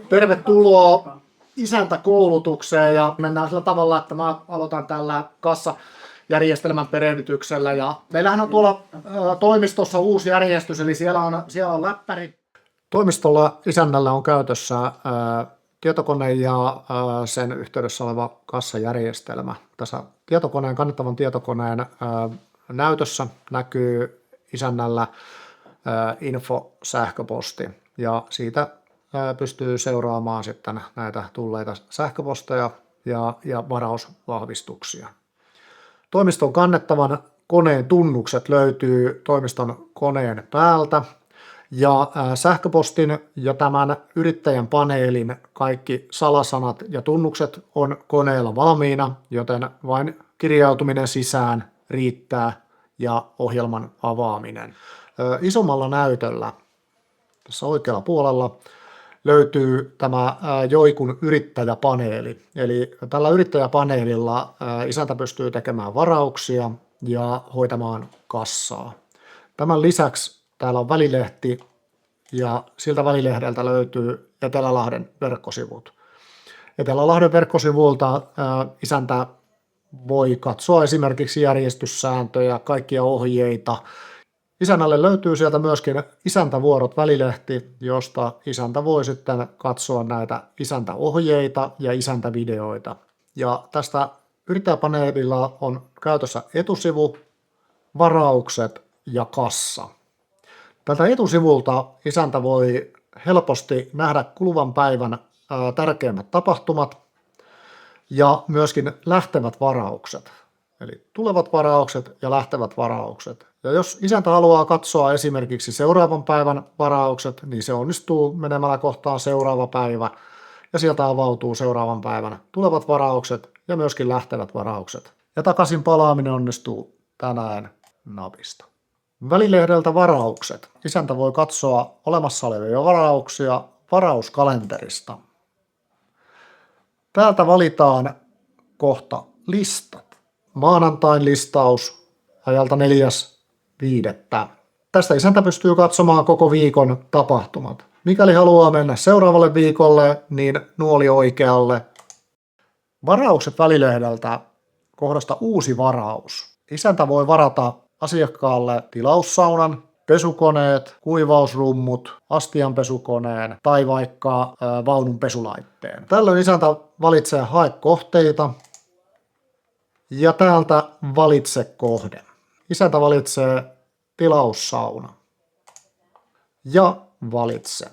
Tervetuloa isäntäkoulutukseen ja mennään sillä tavalla, että mä aloitan tällä kassajärjestelmän perehdytyksellä. Ja meillähän on tuolla toimistossa uusi järjestys, eli siellä on läppäri. Toimistolla isännällä on käytössä tietokone ja sen yhteydessä oleva kassajärjestelmä. Tässä kannettavan tietokoneen näytössä näkyy isännällä info-sähköposti ja siitä pystyy seuraamaan sitten näitä tulleita sähköposteja ja varausvahvistuksia. Toimiston kannettavan koneen tunnukset löytyy toimiston koneen päältä ja sähköpostin ja tämän yrittäjän paneelin kaikki salasanat ja tunnukset on koneella valmiina, joten vain kirjautuminen sisään riittää ja ohjelman avaaminen. Isommalla näytöllä tässä oikealla puolella löytyy tämä Joikun yrittäjäpaneeli. Eli tällä yrittäjäpaneelilla isäntä pystyy tekemään varauksia ja hoitamaan kassaa. Tämän lisäksi täällä on välilehti ja siltä välilehdeltä löytyy Etelälahden verkkosivut. Etelälahden verkkosivuilta isäntä voi katsoa esimerkiksi järjestyssääntöjä, kaikkia ohjeita. Isännälle löytyy sieltä myöskin Isäntävuorot välilehti, josta isäntä voi sitten katsoa näitä isäntäohjeita ja isäntävideoita. Ja tästä yrittäjäpaneelilla on käytössä etusivu, varaukset ja kassa. Tältä etusivulta isäntä voi helposti nähdä kuluvan päivän tärkeimmät tapahtumat ja myöskin lähtevät varaukset. Eli tulevat varaukset ja lähtevät varaukset. Ja jos isäntä haluaa katsoa esimerkiksi seuraavan päivän varaukset, niin se onnistuu menemällä kohtaan seuraava päivä ja sieltä avautuu seuraavan päivän tulevat varaukset ja myöskin lähtevät varaukset. Ja takaisin palaaminen onnistuu tänään napista. Välilehdeltä varaukset. Isäntä voi katsoa olemassa olevia varauksia varauskalenterista. Täältä valitaan kohta listat. Maanantain listaus ajalta 4.5. Tästä isäntä pystyy katsomaan koko viikon tapahtumat. Mikäli haluaa mennä seuraavalle viikolle, niin nuoli oikealle. Varaukset välilehdeltä kohdasta uusi varaus. Isäntä voi varata asiakkaalle tilaussaunan, pesukoneet, kuivausrummut, astianpesukoneen tai vaikka vaunun pesulaitteen. Tällöin isäntä valitsee hae kohteita ja täältä valitse kohde. Isäntä valitsee tilaussauna ja valitse.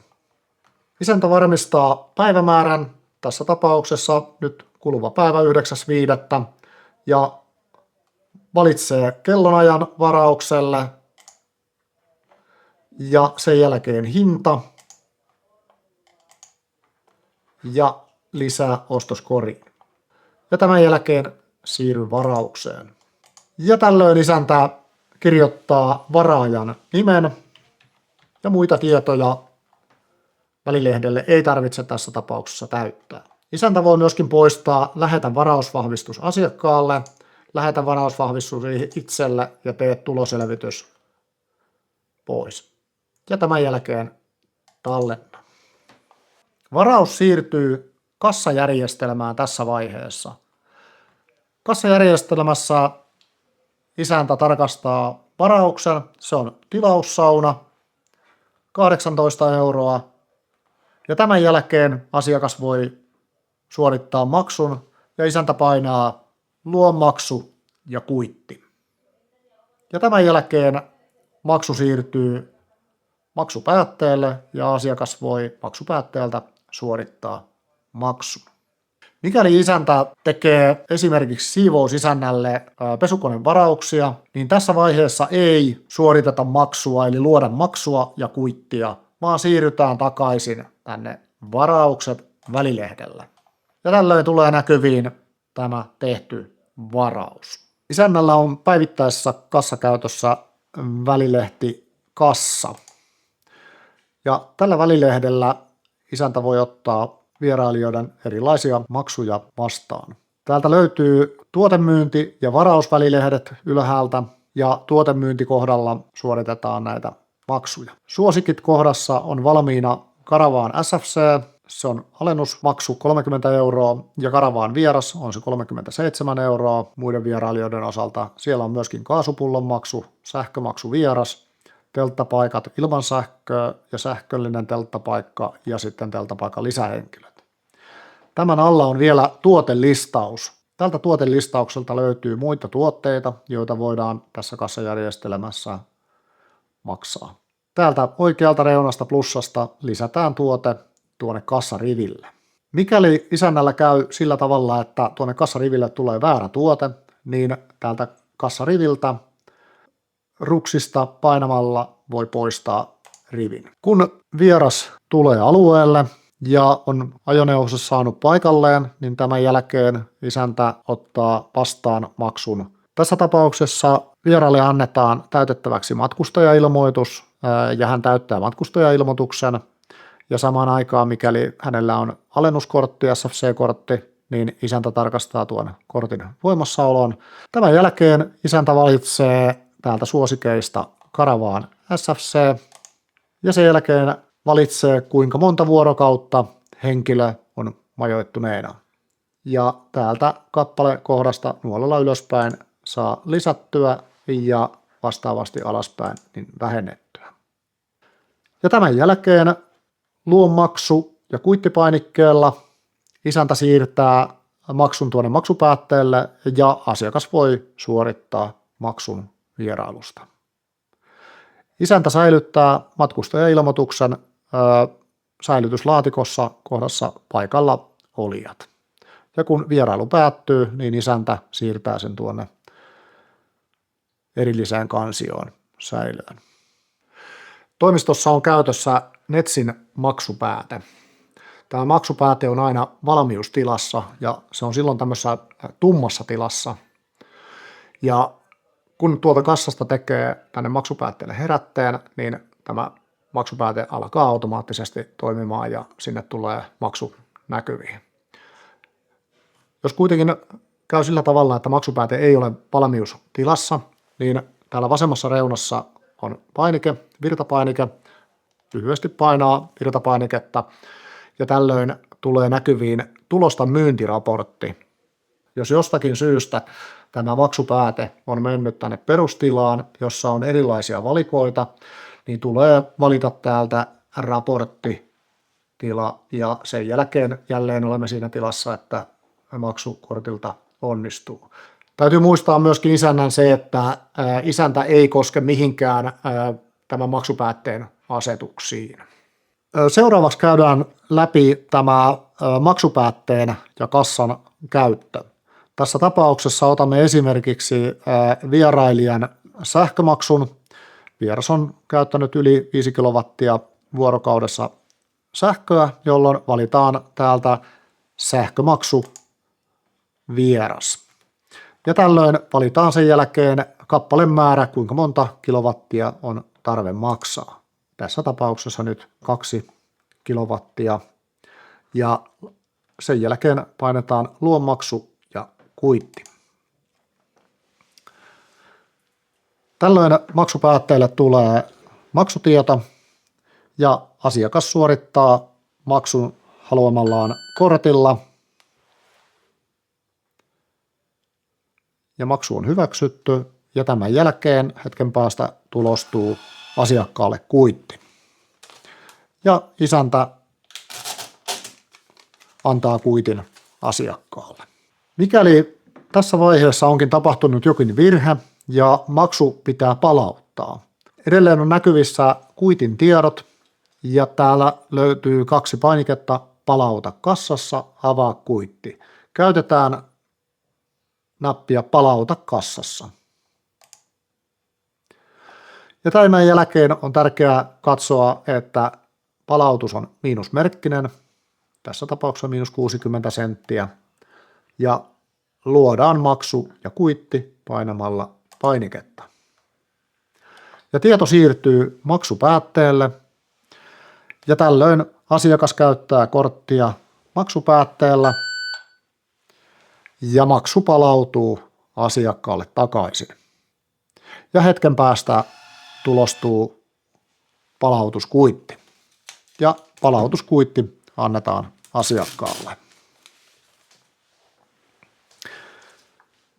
Isäntä varmistaa päivämäärän, tässä tapauksessa nyt kuluva päivä 9.5. ja valitsee kellonajan varaukselle ja sen jälkeen hinta ja lisää ostoskoriin. Ja tämän jälkeen siirry varaukseen. Ja tällöin isäntä kirjoittaa varaajan nimen ja muita tietoja välilehdelle ei tarvitse tässä tapauksessa täyttää. Isäntä voi myöskin poistaa lähetä varausvahvistus asiakkaalle, lähetä varausvahvistus itselle ja tee tuloselvitys pois. Ja tämän jälkeen tallenna. Varaus siirtyy kassajärjestelmään tässä vaiheessa. Kassajärjestelmässä isäntä tarkastaa varauksen, se on tilaussauna, 18 €, ja tämän jälkeen asiakas voi suorittaa maksun ja isäntä painaa luo maksu ja kuitti. Ja tämän jälkeen maksu siirtyy maksupäätteelle ja asiakas voi maksupäätteeltä suorittaa maksun. Mikäli isäntä tekee esimerkiksi siivousisännälle pesukoneen varauksia, niin tässä vaiheessa ei suoriteta maksua eli luoda maksua ja kuittia, vaan siirrytään takaisin tänne varaukset välilehdellä. Ja tällöin tulee näkyviin tämä tehty varaus. Isännällä on päivittäisessä kassakäytössä välilehti kassa. Ja tällä välilehdellä isäntä voi ottaa vierailijoiden erilaisia maksuja vastaan. Täältä löytyy tuotemyynti- ja varausvälilehdet ylhäältä ja tuotemyyntikohdalla suoritetaan näitä maksuja. Suosikit kohdassa on valmiina Karavaan SFC se on alennusmaksu 30 € ja Karavaan vieras on se 37 € muiden vierailijoiden osalta. Siellä on myöskin kaasupullon maksu, sähkömaksu vieras, telttapaikat ilman sähköä ja sähköllinen telttapaikka ja sitten telttapaikan lisähenkilöt. Tämän alla on vielä tuotelistaus. Tältä tuotelistaukselta löytyy muita tuotteita, joita voidaan tässä kassajärjestelmässä maksaa. Täältä oikealta reunasta plussasta lisätään tuote tuonne kassariville. Mikäli isännällä käy sillä tavalla, että tuonne kassariville tulee väärä tuote, niin täältä kassariviltä ruksista painamalla voi poistaa rivin. Kun vieras tulee alueelle ja on ajoneuvossa saanut paikalleen, niin tämän jälkeen isäntä ottaa vastaan maksun. Tässä tapauksessa vieraalle annetaan täytettäväksi matkustajailmoitus ja hän täyttää matkustajailmoituksen. Ja samaan aikaan, mikäli hänellä on alennuskortti, SFC-kortti, niin isäntä tarkastaa tuon kortin voimassaolon. Tämän jälkeen isäntä valitsee täältä suosikeista Karavaan SFC ja sen jälkeen valitsee, kuinka monta vuorokautta henkilö on majoittuneena. Ja täältä kappalekohdasta nuolella ylöspäin saa lisättyä ja vastaavasti alaspäin niin vähennettyä. Ja tämän jälkeen luonmaksu ja kuittipainikkeella isäntä siirtää maksun tuonne maksupäätteelle ja asiakas voi suorittaa maksun vierailusta. Isäntä säilyttää matkustajailmoituksen säilytyslaatikossa kohdassa paikalla olijat. Ja kun vierailu päättyy, niin isäntä siirtää sen tuonne erilliseen kansioon säilöön. Toimistossa on käytössä NETSin maksupääte. Tämä maksupääte on aina valmiustilassa ja se on silloin tämmöisessä tummassa tilassa. Ja kun tuolta kassasta tekee tänne maksupäätteelle herätteen, niin tämä maksupääte alkaa automaattisesti toimimaan ja sinne tulee maksu näkyviin. Jos kuitenkin käy sillä tavalla, että maksupääte ei ole valmiustilassa, niin täällä vasemmassa reunassa on painike, virtapainike. Lyhyesti painaa virtapainiketta ja tällöin tulee näkyviin tulosta myyntiraportti. Jos jostakin syystä tämä maksupääte on mennyt tänne perustilaan, jossa on erilaisia valikoita, niin tulee valita täältä raporttitila ja sen jälkeen jälleen olemme siinä tilassa, että maksukortilta onnistuu. Täytyy muistaa myöskin isännän se, että isäntä ei koske mihinkään tämän maksupäätteen asetuksiin. Seuraavaksi käydään läpi tämä maksupäätteen ja kassan käyttö. Tässä tapauksessa otamme esimerkiksi vierailijan sähkömaksun. Vieras on käyttänyt yli 5 kilowattia vuorokaudessa sähköä, jolloin valitaan täältä sähkömaksu vieras. Ja tällöin valitaan sen jälkeen kappaleen määrä, kuinka monta kilowattia on tarve maksaa. Tässä tapauksessa nyt 2 kilowattia ja sen jälkeen painetaan luonmaksu ja kuitti. Tällöin maksupäätteelle tulee maksutieto ja asiakas suorittaa maksun haluamallaan kortilla ja maksu on hyväksytty ja tämän jälkeen hetken päästä tulostuu asiakkaalle kuitti. Ja isäntä antaa kuitin asiakkaalle. Mikäli tässä vaiheessa onkin tapahtunut jokin virhe ja maksu pitää palauttaa, edelleen on näkyvissä kuitin tiedot ja täällä löytyy 2 painiketta palauta kassassa, avaa kuitti. Käytetään nappia palauta kassassa. Ja tämän jälkeen on tärkeää katsoa, että palautus on miinusmerkkinen, tässä tapauksessa -60 senttiä, ja luodaan maksu ja kuitti painamalla painiketta. Ja tieto siirtyy maksupäätteelle, ja tällöin asiakas käyttää korttia maksupäätteellä, ja maksu palautuu asiakkaalle takaisin. Ja hetken päästä tulostuu palautuskuitti. Ja palautuskuitti annetaan asiakkaalle.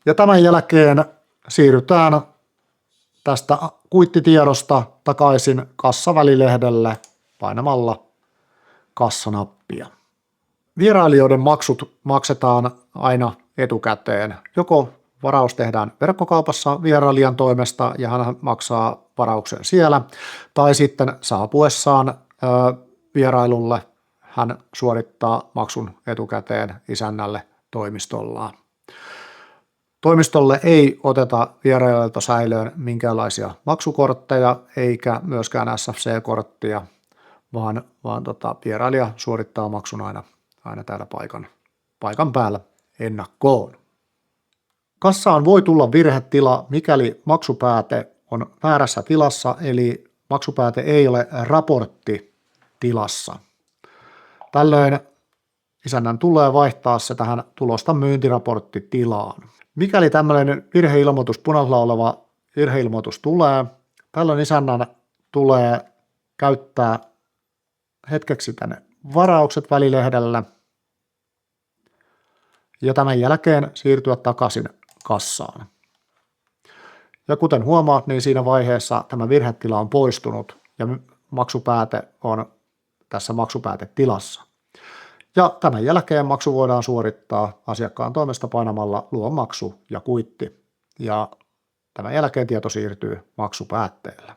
Ja tämän jälkeen siirrytään tästä kuittitiedosta takaisin kassavälilehdelle painamalla kassanappia. Vierailijoiden maksut maksetaan aina etukäteen. Joko varaus tehdään verkkokaupassa vierailijan toimesta ja hän maksaa varauksen siellä, tai sitten saapuessaan vierailulle hän suorittaa maksun etukäteen isännälle toimistollaan. Toimistolle ei oteta vierailijoilta säilöön minkäänlaisia maksukortteja eikä myöskään SFC-korttia, vaan vierailija suorittaa maksun aina täällä paikan päällä ennakkoon. Kassaan voi tulla virhetila, mikäli maksupääte on väärässä tilassa, eli maksupääte ei ole raporttitilassa. Tällöin isännän tulee vaihtaa se tähän tulosta myyntiraporttitilaan. Mikäli tämmöinen virheilmoitus, punaisella oleva virheilmoitus tulee, tällöin isännän tulee käyttää hetkeksi tänne varaukset välilehdellä ja tämän jälkeen siirtyä takaisin kassaan. Ja kuten huomaat, niin siinä vaiheessa tämä virhetila on poistunut ja maksupääte on tässä maksupäätetilassa. Ja tämän jälkeen maksu voidaan suorittaa asiakkaan toimesta painamalla luo maksu ja kuitti. Ja tämän jälkeen tieto siirtyy maksupäätteelle.